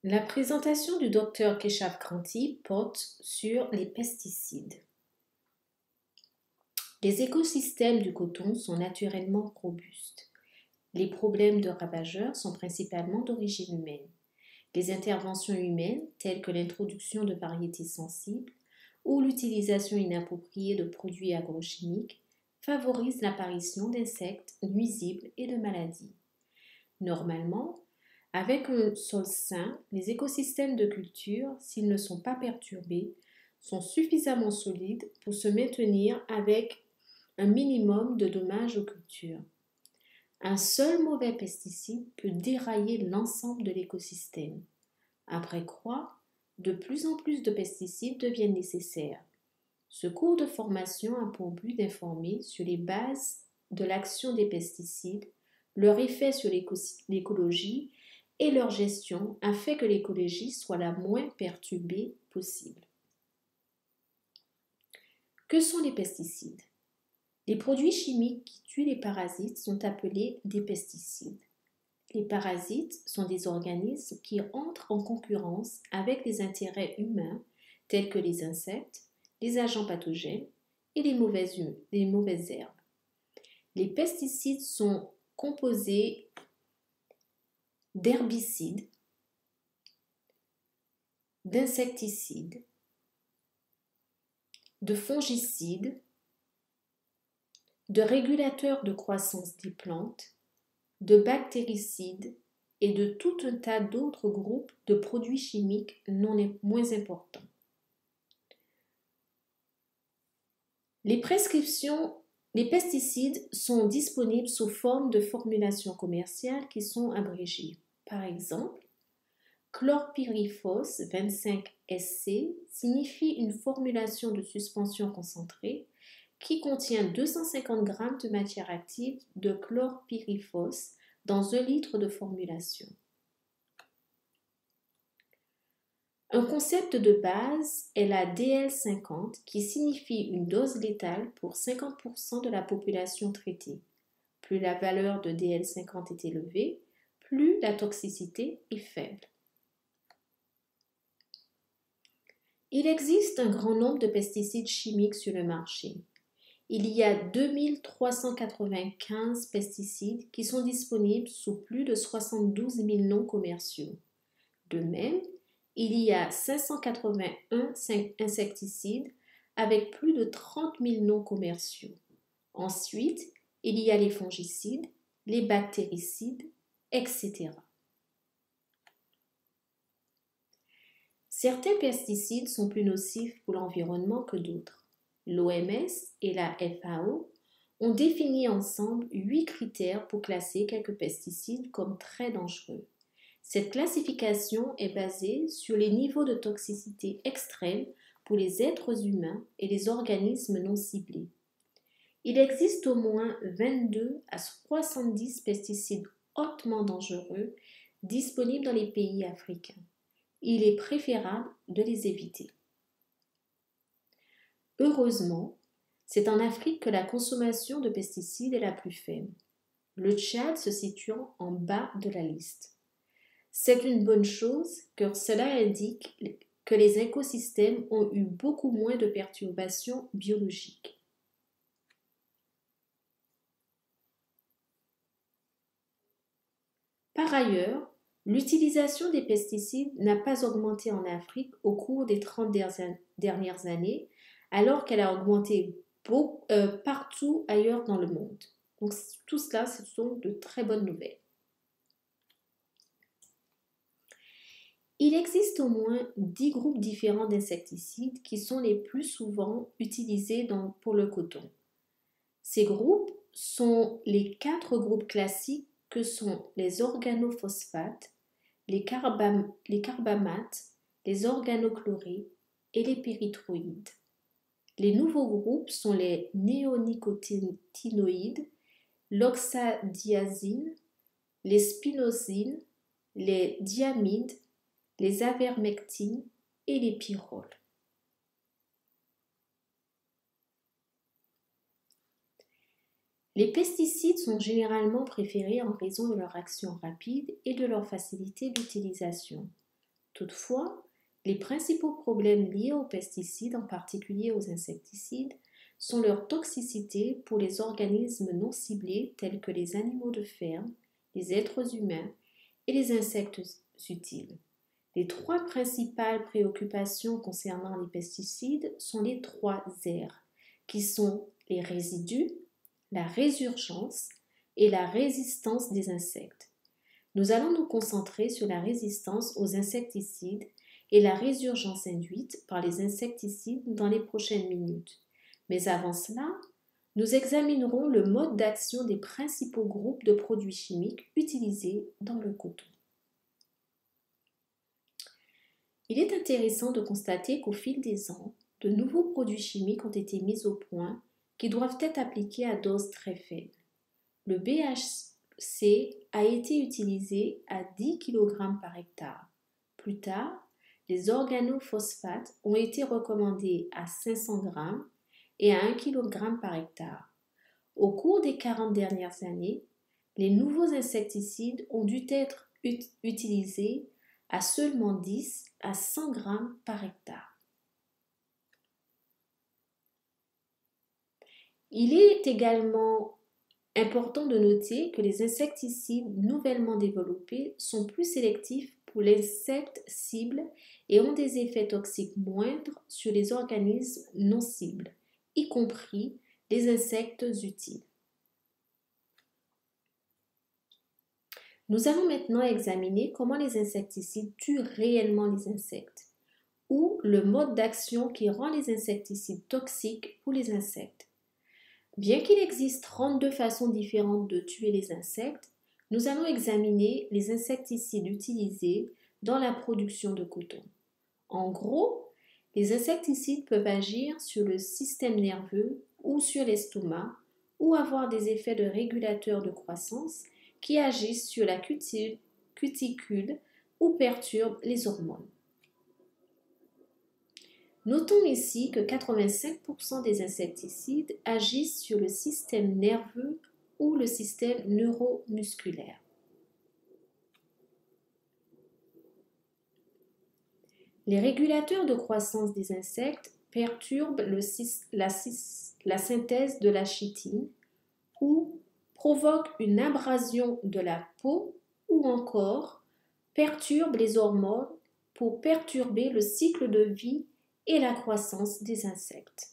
La présentation du docteur Keshav Kranti porte sur les pesticides. Les écosystèmes du coton sont naturellement robustes. Les problèmes de ravageurs sont principalement d'origine humaine. Les interventions humaines, telles que l'introduction de variétés sensibles ou l'utilisation inappropriée de produits agrochimiques, favorisent l'apparition d'insectes nuisibles et de maladies. Normalement, avec un sol sain, les écosystèmes de culture, s'ils ne sont pas perturbés, sont suffisamment solides pour se maintenir avec un minimum de dommages aux cultures. Un seul mauvais pesticide peut dérailler l'ensemble de l'écosystème. Après quoi, de plus en plus de pesticides deviennent nécessaires. Ce cours de formation a pour but d'informer sur les bases de l'action des pesticides, leur effet sur l'écologie et leur gestion afin que l'écologie soit la moins perturbée possible. Que sont les pesticides? Les produits chimiques qui tuent les parasites sont appelés des pesticides. Les parasites sont des organismes qui entrent en concurrence avec les intérêts humains tels que les insectes, les agents pathogènes et les mauvaises herbes. Les pesticides sont composés d'herbicides, d'insecticides, de fongicides, de régulateurs de croissance des plantes, de bactéricides et de tout un tas d'autres groupes de produits chimiques non moins importants. Les pesticides sont disponibles sous forme de formulations commerciales qui sont abrégées. Par exemple, chlorpyrifos 25SC signifie une formulation de suspension concentrée qui contient 250 g de matière active de chlorpyrifos dans 1 litre de formulation. Un concept de base est la DL50 qui signifie une dose létale pour 50% de la population traitée. Plus la valeur de DL50 est élevée, plus la toxicité est faible. Il existe un grand nombre de pesticides chimiques sur le marché. Il y a 2395 pesticides qui sont disponibles sous plus de 72 000 noms commerciaux. De même, il y a 581 insecticides avec plus de 30 000 noms commerciaux. Ensuite, il y a les fongicides, les bactéricides, etc. Certains pesticides sont plus nocifs pour l'environnement que d'autres. L'OMS et la FAO ont défini ensemble 8 critères pour classer quelques pesticides comme très dangereux. Cette classification est basée sur les niveaux de toxicité extrêmes pour les êtres humains et les organismes non ciblés. Il existe au moins 22 à 70 pesticides hautement dangereux disponibles dans les pays africains. Il est préférable de les éviter. Heureusement, c'est en Afrique que la consommation de pesticides est la plus faible, le Tchad se situant en bas de la liste. C'est une bonne chose car cela indique que les écosystèmes ont eu beaucoup moins de perturbations biologiques. Par ailleurs, l'utilisation des pesticides n'a pas augmenté en Afrique au cours des 30 dernières années, alors qu'elle a augmenté partout ailleurs dans le monde. Donc tout cela, ce sont de très bonnes nouvelles. Il existe au moins 10 groupes différents d'insecticides qui sont les plus souvent utilisés pour le coton. Ces groupes sont les 4 groupes classiques que sont les organophosphates, les carbamates, les organochlorés et les pyrithroïdes. Les nouveaux groupes sont les néonicotinoïdes, l'oxadiazine, les spinosines, les diamides, les avermectines et les pyroles. Les pesticides sont généralement préférés en raison de leur action rapide et de leur facilité d'utilisation. Toutefois, les principaux problèmes liés aux pesticides, en particulier aux insecticides, sont leur toxicité pour les organismes non ciblés tels que les animaux de ferme, les êtres humains et les insectes utiles. Les trois principales préoccupations concernant les pesticides sont les 3 R, qui sont les résidus, la résurgence et la résistance des insectes. Nous allons nous concentrer sur la résistance aux insecticides et la résurgence induite par les insecticides dans les prochaines minutes. Mais avant cela, nous examinerons le mode d'action des principaux groupes de produits chimiques utilisés dans le coton. Il est intéressant de constater qu'au fil des ans, de nouveaux produits chimiques ont été mis au point qui doivent être appliqués à dose très faible. Le BHC a été utilisé à 10 kg par hectare. Plus tard, les organophosphates ont été recommandés à 500 g et à 1 kg par hectare. Au cours des 40 dernières années, les nouveaux insecticides ont dû être utilisés à seulement 10 à 100 g par hectare. Il est également important de noter que les insecticides nouvellement développés sont plus sélectifs pour l'insecte cible et ont des effets toxiques moindres sur les organismes non cibles, y compris les insectes utiles. Nous allons maintenant examiner comment les insecticides tuent réellement les insectes, ou le mode d'action qui rend les insecticides toxiques pour les insectes. Bien qu'il existe 32 façons différentes de tuer les insectes, nous allons examiner les insecticides utilisés dans la production de coton. En gros, les insecticides peuvent agir sur le système nerveux ou sur l'estomac ou avoir des effets de régulateurs de croissance qui agissent sur la cuticule ou perturbent les hormones. Notons ici que 85% des insecticides agissent sur le système nerveux ou le système neuromusculaire. Les régulateurs de croissance des insectes perturbent la synthèse de la chitine ou provoquent une abrasion de la peau ou encore perturbent les hormones pour perturber le cycle de vie et la croissance des insectes.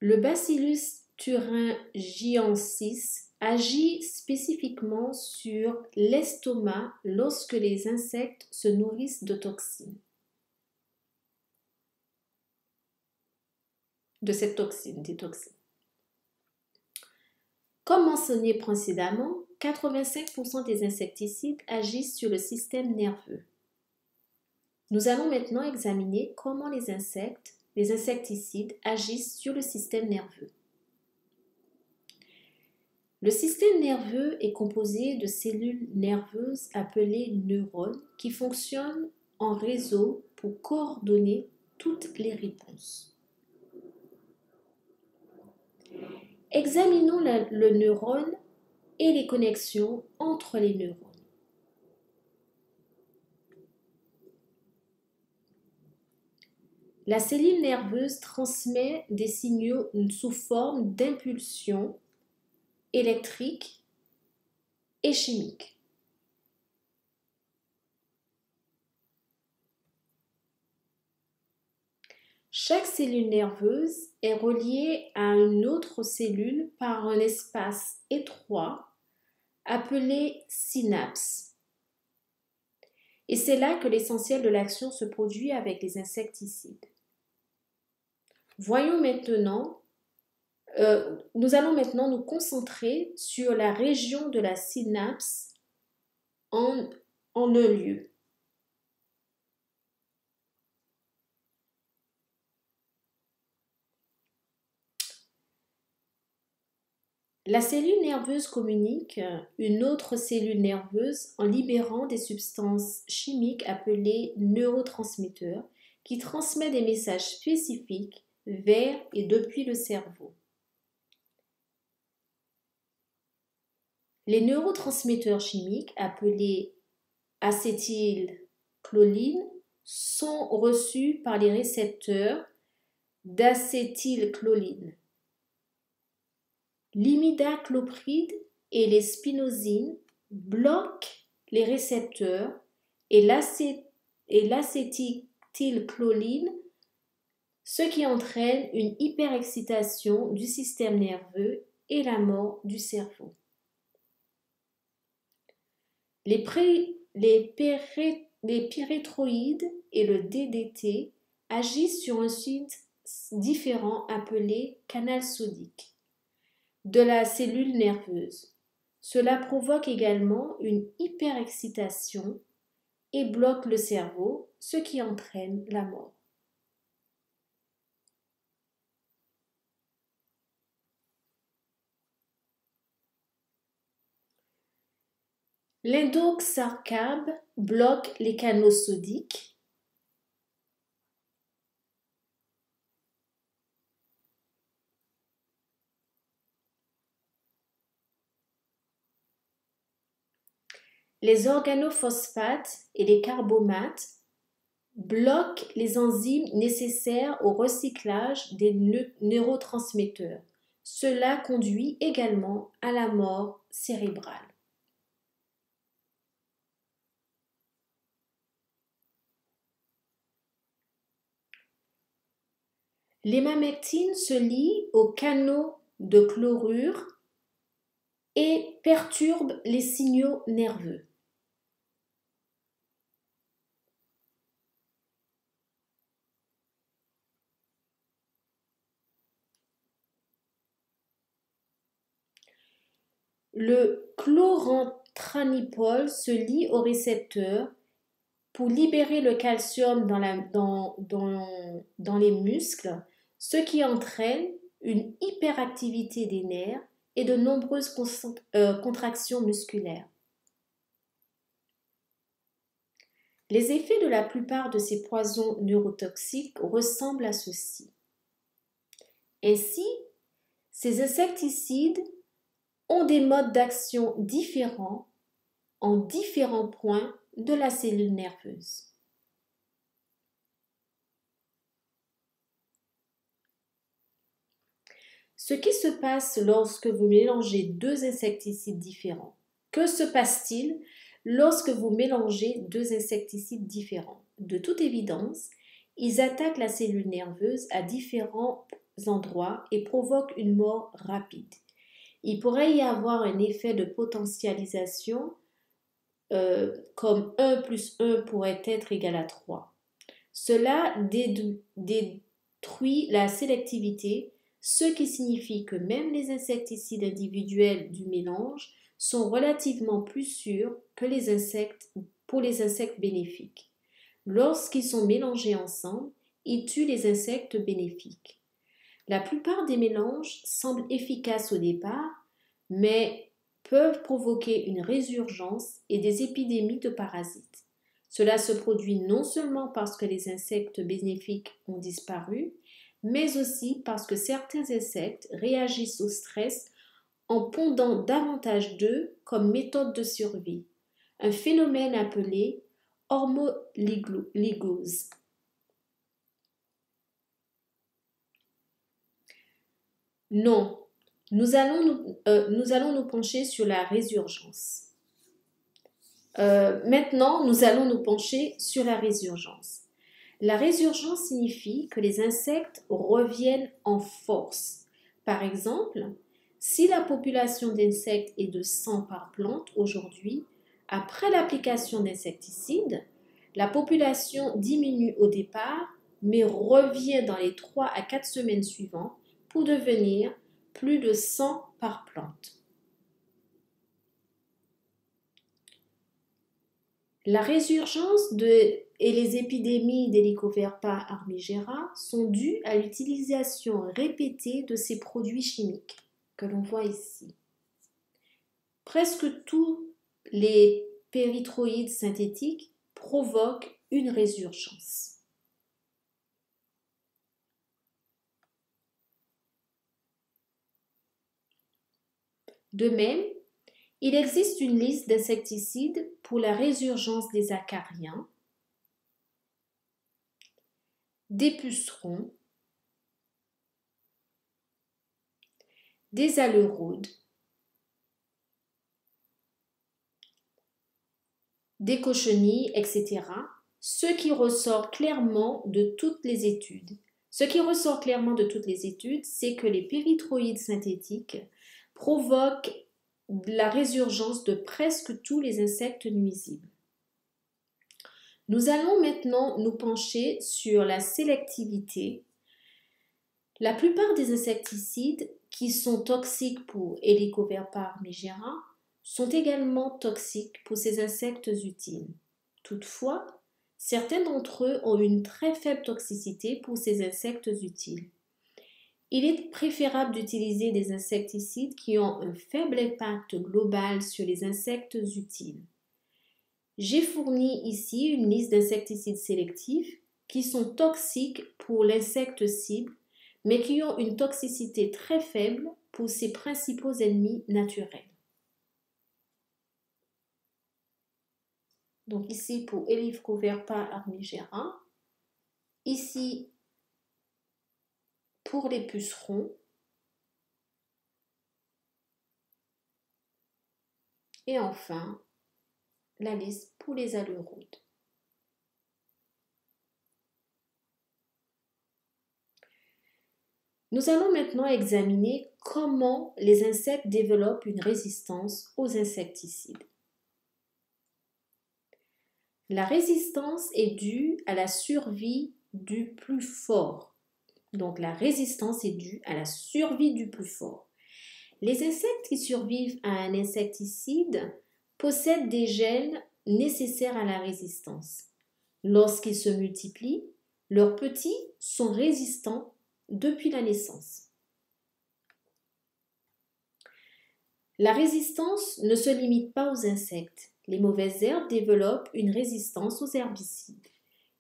Le Bacillus thuringiensis agit spécifiquement sur l'estomac lorsque les insectes se nourrissent de toxines. Des toxines. Comme mentionné précédemment, 85% des insecticides agissent sur le système nerveux. Nous allons maintenant examiner comment les insecticides agissent sur le système nerveux. Le système nerveux est composé de cellules nerveuses appelées neurones qui fonctionnent en réseau pour coordonner toutes les réponses. Examinons le neurone et les connexions entre les neurones. La cellule nerveuse transmet des signaux sous forme d'impulsions électriques et chimiques. Chaque cellule nerveuse est reliée à une autre cellule par un espace étroit appelé synapse. Et c'est là que l'essentiel de l'action se produit avec les insecticides. Nous allons maintenant nous concentrer sur la région de la synapse en un lieu. La cellule nerveuse communique une autre cellule nerveuse en libérant des substances chimiques appelées neurotransmetteurs qui transmettent des messages spécifiques vers et depuis le cerveau. Les neurotransmetteurs chimiques appelés acétylcholine sont reçus par les récepteurs d'acétylcholine. L'imidaclopride et les spinosines bloquent les récepteurs et l'acétylcholine, ce qui entraîne une hyperexcitation du système nerveux et la mort du cerveau. Les pyréthroïdes et le DDT agissent sur un site différent appelé canal sodique de la cellule nerveuse. Cela provoque également une hyperexcitation et bloque le cerveau, ce qui entraîne la mort. L'indoxacarbe bloque les canaux sodiques. Les organophosphates et les carbomates bloquent les enzymes nécessaires au recyclage des neurotransmetteurs. Cela conduit également à la mort cérébrale. L'hémamectine se lie aux canaux de chlorure et perturbe les signaux nerveux. Le chlorantraniliprole se lie au récepteur pour libérer le calcium dans les muscles, ce qui entraîne une hyperactivité des nerfs et de nombreuses contractions musculaires. Les effets de la plupart de ces poisons neurotoxiques ressemblent à ceci. Ainsi, ces insecticides ont des modes d'action différents en différents points de la cellule nerveuse. Ce qui se passe lorsque vous mélangez deux insecticides différents. Que se passe-t-il lorsque vous mélangez deux insecticides différents? De toute évidence, ils attaquent la cellule nerveuse à différents endroits et provoquent une mort rapide. Il pourrait y avoir un effet de potentialisation comme 1 plus 1 pourrait être égal à 3. Cela détruit la sélectivité, ce qui signifie que même les insecticides individuels du mélange sont relativement plus sûrs que pour les insectes bénéfiques. Lorsqu'ils sont mélangés ensemble, ils tuent les insectes bénéfiques. La plupart des mélanges semblent efficaces au départ, mais peuvent provoquer une résurgence et des épidémies de parasites. Cela se produit non seulement parce que les insectes bénéfiques ont disparu, mais aussi parce que certains insectes réagissent au stress en pondant davantage d'œufs comme méthode de survie, un phénomène appelé hormoligose. Non, nous allons nous pencher sur la résurgence. Maintenant, nous allons nous pencher sur la résurgence. La résurgence signifie que les insectes reviennent en force. Par exemple, si la population d'insectes est de 100 par plante aujourd'hui, après l'application d'insecticides, la population diminue au départ, mais revient dans les 3 à 4 semaines suivantes pour devenir plus de 100 par plante. La résurgence et les épidémies d'Helicobacter armigera sont dues à l'utilisation répétée de ces produits chimiques que l'on voit ici. Presque tous les pérythroïdes synthétiques provoquent une résurgence. De même, Il existe une liste d'insecticides pour la résurgence des acariens, des pucerons, des aleuraudes, des cochenilles, etc. Ce qui ressort clairement de toutes les études. Ce qui ressort clairement de toutes les études, c'est que les périthroïdes synthétiques provoquent la résurgence de presque tous les insectes nuisibles. Nous allons maintenant nous pencher sur la sélectivité. La plupart des insecticides qui sont toxiques pour Helicoverpa armigera sont également toxiques pour ces insectes utiles. Toutefois, certains d'entre eux ont une très faible toxicité pour ces insectes utiles. Il est préférable d'utiliser des insecticides qui ont un faible impact global sur les insectes utiles. J'ai fourni ici une liste d'insecticides sélectifs qui sont toxiques pour l'insecte cible, mais qui ont une toxicité très faible pour ses principaux ennemis naturels. Donc ici pour Helicoverpa armigera, ici pour les pucerons, et enfin la liste pour les aleuraudes. Nous allons maintenant examiner comment les insectes développent une résistance aux insecticides. La résistance est due à la survie du plus fort. Donc la résistance est due à la survie du plus fort. Les insectes qui survivent à un insecticide possèdent des gènes nécessaires à la résistance. Lorsqu'ils se multiplient, leurs petits sont résistants depuis la naissance. La résistance ne se limite pas aux insectes. Les mauvaises herbes développent une résistance aux herbicides.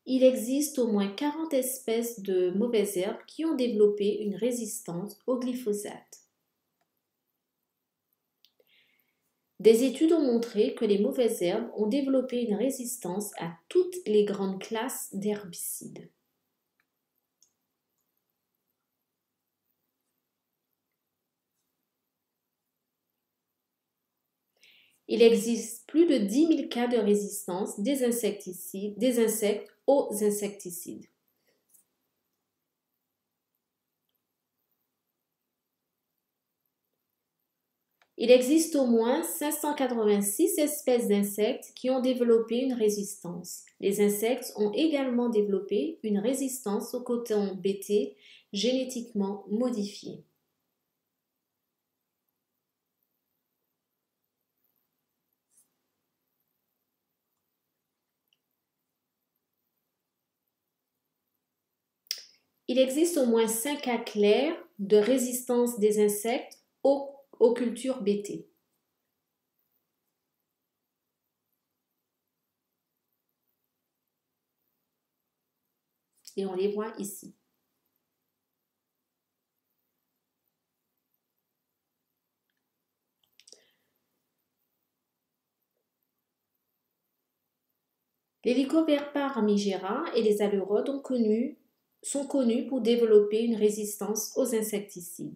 Il existe au moins 40 espèces de mauvaises herbes qui ont développé une résistance au glyphosate. Des études ont montré que les mauvaises herbes ont développé une résistance à toutes les grandes classes d'herbicides. Il existe plus de 10 000 cas de résistance des insectes aux insecticides. Il existe au moins 586 espèces d'insectes qui ont développé une résistance. Les insectes ont également développé une résistance au coton BT génétiquement modifié. Il existe au moins 5 cas clairs de résistance des insectes aux cultures BT. Et on les voit ici. L'Helicoverpa armigera et les aleuraudes sont connus pour développer une résistance aux insecticides.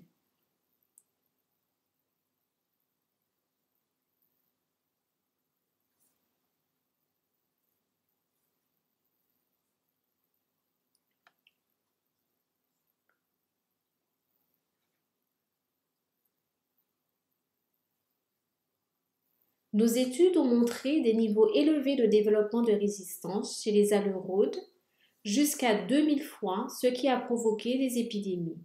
Nos études ont montré des niveaux élevés de développement de résistance chez les aleuraudes, jusqu'à 2000 fois, ce qui a provoqué des épidémies.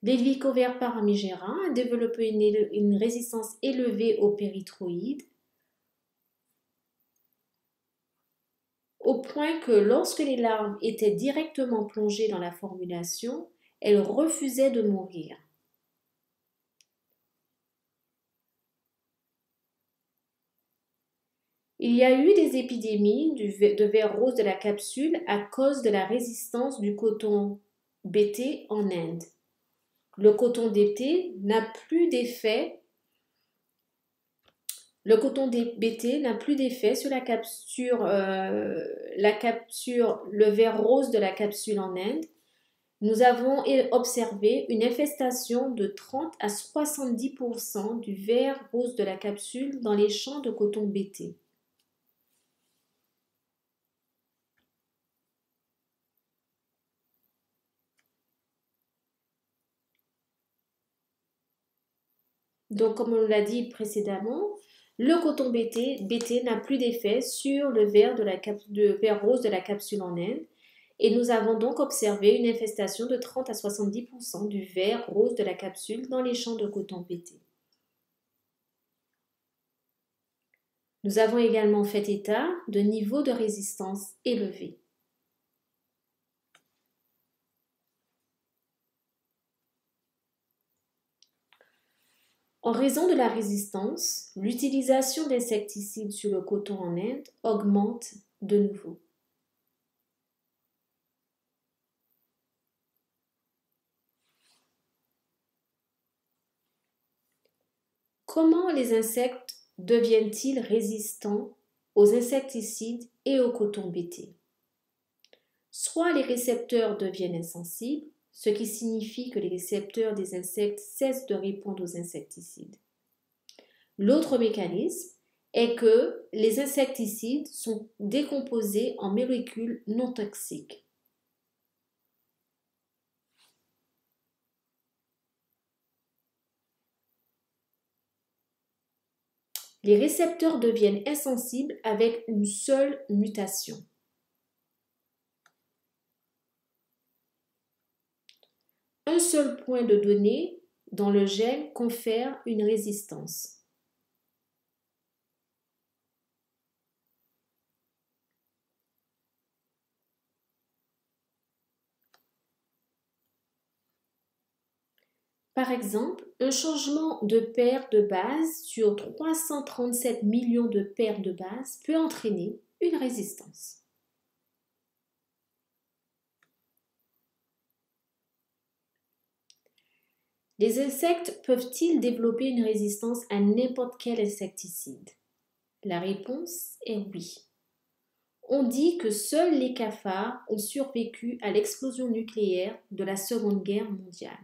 L'Helicoverpa armigera a développé une résistance élevée aux périthroïdes, au point que lorsque les larves étaient directement plongées dans la formulation, elles refusaient de mourir. Il y a eu des épidémies de ver rose de la capsule à cause de la résistance du coton BT en Inde. Le coton BT n'a plus d'effet. Le coton BT n'a plus d'effet sur le ver rose de la capsule en Inde. Nous avons observé une infestation de 30 à 70% du ver rose de la capsule dans les champs de coton BT. Donc, comme on l'a dit précédemment, le coton BT n'a plus d'effet sur le ver rose de la capsule en Inde. Et nous avons donc observé une infestation de 30 à 70% du ver rose de la capsule dans les champs de coton BT. Nous avons également fait état de niveaux de résistance élevés. En raison de la résistance, l'utilisation d'insecticides sur le coton en Inde augmente de nouveau. Comment les insectes deviennent-ils résistants aux insecticides et au coton BT? Soit les récepteurs deviennent insensibles, ce qui signifie que les récepteurs des insectes cessent de répondre aux insecticides. L'autre mécanisme est que les insecticides sont décomposés en molécules non toxiques. Les récepteurs deviennent insensibles avec une seule mutation. Un seul point de données dans le gène confère une résistance. Par exemple, un changement de paire de bases sur 337 millions de paires de bases peut entraîner une résistance. Les insectes peuvent-ils développer une résistance à n'importe quel insecticide? La réponse est oui. On dit que seuls les cafards ont survécu à l'explosion nucléaire de la Seconde Guerre mondiale.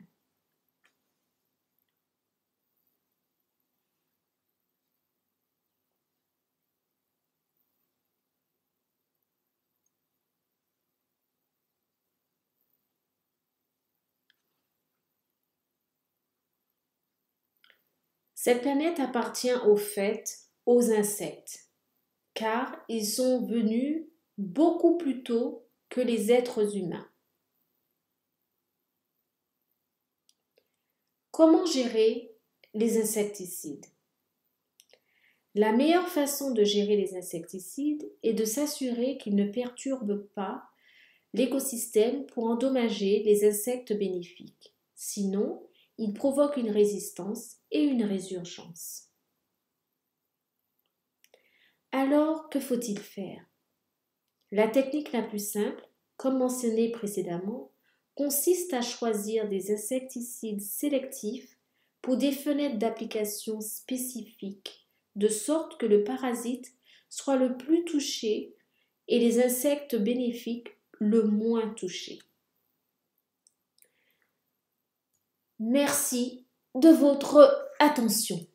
Cette planète appartient au fait aux insectes, car ils sont venus beaucoup plus tôt que les êtres humains. Comment gérer les insecticides? La meilleure façon de gérer les insecticides est de s'assurer qu'ils ne perturbent pas l'écosystème pour endommager les insectes bénéfiques. Sinon, ils provoquent une résistance et une résurgence. Alors, que faut-il faire? La technique la plus simple, comme mentionné précédemment, consiste à choisir des insecticides sélectifs pour des fenêtres d'application spécifiques, de sorte que le parasite soit le plus touché et les insectes bénéfiques le moins touchés. Merci de votre attention.